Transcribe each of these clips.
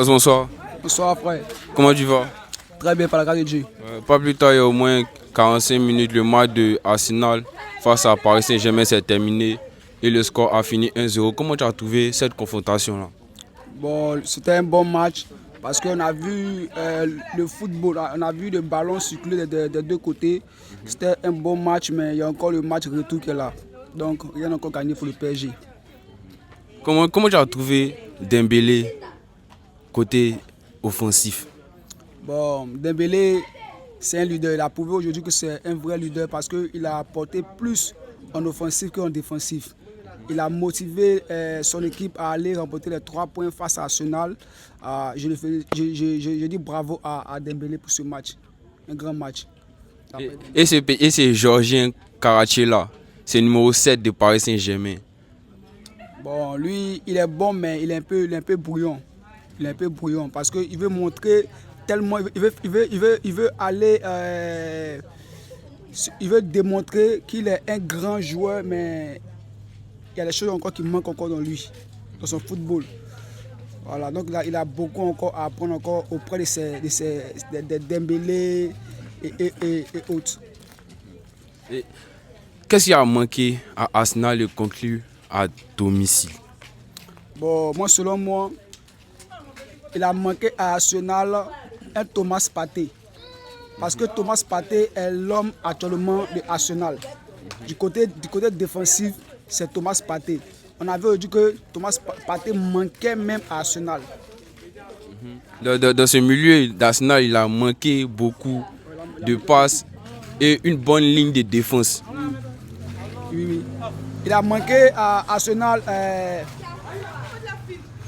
Bonsoir, Bonsoir frère. comment tu vas? Très bien par la grâce de Dieu. Pas plus tard, il y a au moins 45 minutes, le match de Arsenal face à Paris Saint-Germain s'est terminé et le score a fini 1-0. Comment tu as trouvé cette confrontation-là? Bon, c'était un bon match parce qu'on a vu le football, on a vu le ballon circuler des deux côtés. C'était un bon match, mais il y a encore le match retour qui est là. Donc rien encore gagné pour le PSG. Comment tu as trouvé Dembélé côté offensif? Bon, Dembélé, c'est un leader. Il a prouvé aujourd'hui que c'est un vrai leader parce qu'il a apporté plus en offensif qu'en défensif. Il a motivé son équipe à aller remporter les 3 points face à Arsenal. Je dis bravo à Dembélé pour ce match. Un grand match. Et c'est Georgien Kvaratskhelia, c'est le numéro 7 de Paris Saint-Germain. Bon, lui, il est bon, mais il est un peu brouillon. Il est un peu brouillon parce qu'il veut montrer tellement. Il veut aller. Il veut démontrer qu'il est un grand joueur, mais il y a des choses encore qui manquent encore dans lui, dans son football. Voilà, donc là, il a beaucoup encore à apprendre encore auprès de Dembélé et autres. Qu'est-ce qui a manqué à Arsenal de conclure à domicile? Bon, moi, selon moi, il a manqué à Arsenal un Thomas Partey. Parce que Thomas Partey est l'homme actuellement de Arsenal. Du côté défensif, c'est Thomas Partey. On avait dit que Thomas Partey manquait même à Arsenal. Dans ce milieu d'Arsenal, il a manqué beaucoup de passes et une bonne ligne de défense. Oui. Il a manqué à Arsenal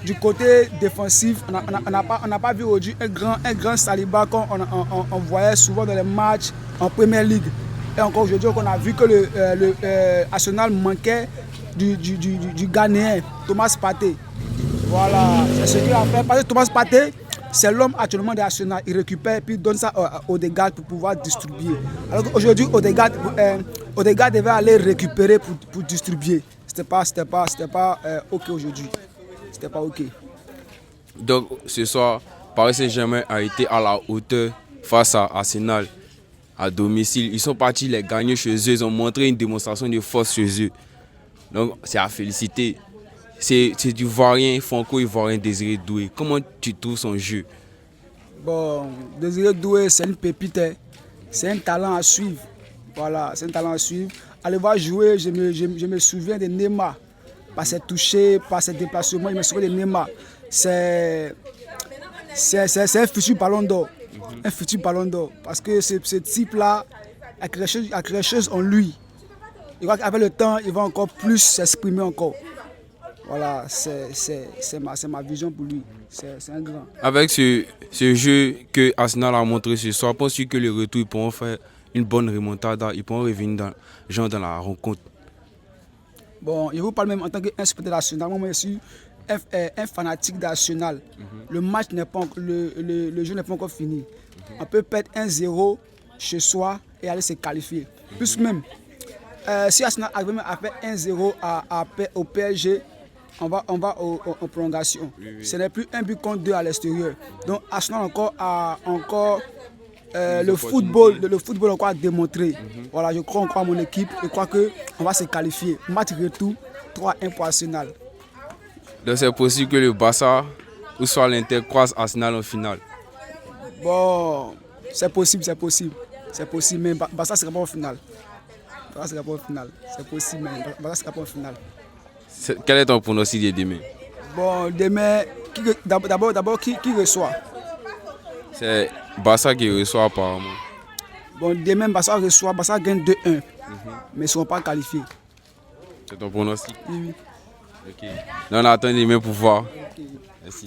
du côté défensif. On n'a pas vu aujourd'hui un grand Saliba qu'on voyait souvent dans les matchs en Première Ligue. Et encore aujourd'hui, on a vu que le Arsenal manquait du Ghanéen, Thomas Partey. Voilà, c'est ce qu'il a fait. Parce que Thomas Partey, c'est l'homme actuellement de Arsenal. Il récupère et donne ça à Odegaard pour pouvoir distribuer. Alors qu'aujourd'hui, Odegaard devait aller récupérer pour distribuer. C'était pas OK aujourd'hui. C'était pas OK. Donc ce soir, Paris Saint-Germain a été à la hauteur face à Arsenal à domicile. Ils sont partis les gagner chez eux. Ils ont montré une démonstration de force chez eux. Donc c'est à féliciter. C'est du Ivoirien, franco-ivoirien Désiré Doué. Comment tu trouves son jeu? Bon, Désiré Doué, c'est une pépite. Hein. C'est un talent à suivre. Voilà, c'est un talent à suivre. Aller voir jouer, je me souviens de Neymar. Par ses touchés, par ses déplacements, je me souviens de Neymar. C'est un futur ballon d'or. Un futur ballon d'or. Parce que ce type-là a quelque chose en lui. Je crois qu'avec le temps, il va encore plus s'exprimer encore. Voilà, c'est ma vision pour lui. C'est un grand. Avec ce jeu que Arsenal a montré ce soir, penses-tu que le retour, ils pourront faire une bonne remontada, ils pourront revenir dans la rencontre? Bon, je vous parle même en tant qu'un supporter d'Arsenal. Moi, je suis un fanatique d'Arsenal. Le match n'est pas le jeu n'est pas encore fini. On peut perdre 1-0 chez soi et aller se qualifier. Plus même, si Arsenal arrive même à faire 1-0 au PSG, on va en prolongation. Ce n'est plus un but contre 2 à l'extérieur. Donc Arsenal a encore le football encore à démontrer. Voilà, je crois encore à mon équipe. Je crois qu'on va se qualifier. Match retour, 3-1 pour Arsenal. Donc c'est possible que le Barça ou soit l'Inter croise Arsenal en finale. Bon, c'est possible. Mais Barça ne sera pas en finale. C'est possible, mais Barça ne sera pas en finale. Quel est ton pronostic de demain? Bon, demain, d'abord qui reçoit? C'est Barça qui reçoit apparemment. Bon, demain, Barça gagne 2-1. Mais ils ne seront pas qualifiés. C'est ton pronostic? Oui. Ok. Donc on attend demain pour voir. Merci.